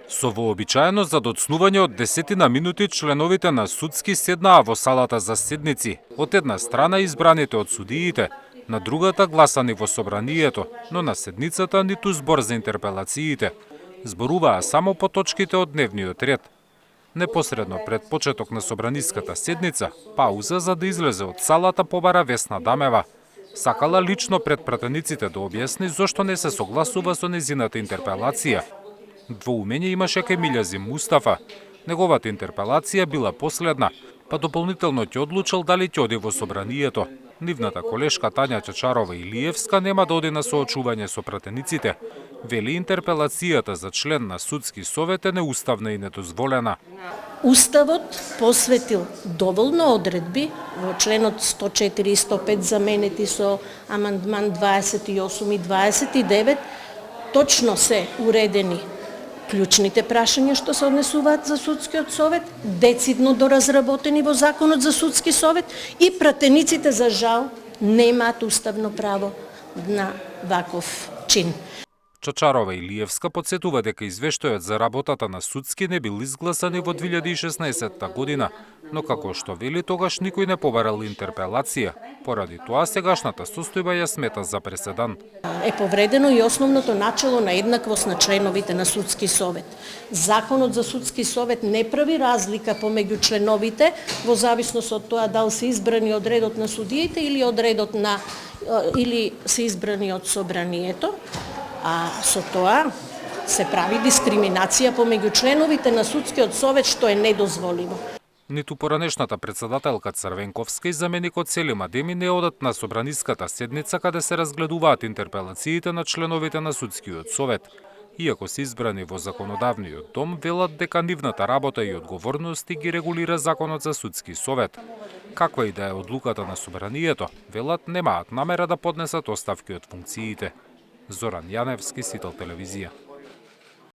Со вообичаено задоцнување од 10 минути членовите на судски седнаа во салата за седници. Од една страна избраните од судиите, на другата гласани во собранието, но на седницата ниту збор за интерпелациите. Зборуваа само по точките од дневниот ред. Непосредно пред почеток на собраниската седница, пауза за да излезе од салата побара Весна Дамева. Сакала лично пред пратениците да објасни зошто не се согласува со незината интерпелација. Двоумење имаше кај Милјази Мустафа. Неговата интерпелација била последна, па дополнително ќе одлучил дали ќе оди во собранието. Нивната колешка Тања Чачарова Илиевска нема да оди на соочување со пратениците. Вели интерпелацијата за член на судски совет е неуставна и недозволена. Уставот посветил доволно одредби во членот 104 и 105 заменети со амандман 28 и 29, точно се уредени клучните прашања што се однесуваат за судскиот совет, децидно доразработени во Законот за судски совет и пратениците за жал немаат уставно право на ваков чин. Чачарова Илиевска подсетува дека извештајот за работата на судски не бил изгласан и во 2016 година, но како што вели тогаш никој не побарал интерпелација. Поради тоа сегашната состојба ја смета за преседан. Е повредено и основното начело на еднаквост на членовите на судски совет. Законот за судски совет не прави разлика помеѓу членовите во зависност од тоа дали се избрани од редот на судиите или од редот на или се избрани од собранието. А со тоа се прави дискриминација помеѓу членовите на судскиот совет, што е недозволиво. Ниту поранешната председателка Црвенковска и заменикот Селим Адеми не одат на собраниската седница каде се разгледуваат интерпелациите на членовите на судскиот совет. Иако се избрани во законодавниот дом, велат дека нивната работа и одговорности ги регулира Законот за судски совет. Каква и да е одлуката на собранието, велат немаат намера да поднесат оставки од функциите. Зоран Јаневски, Сител телевизија.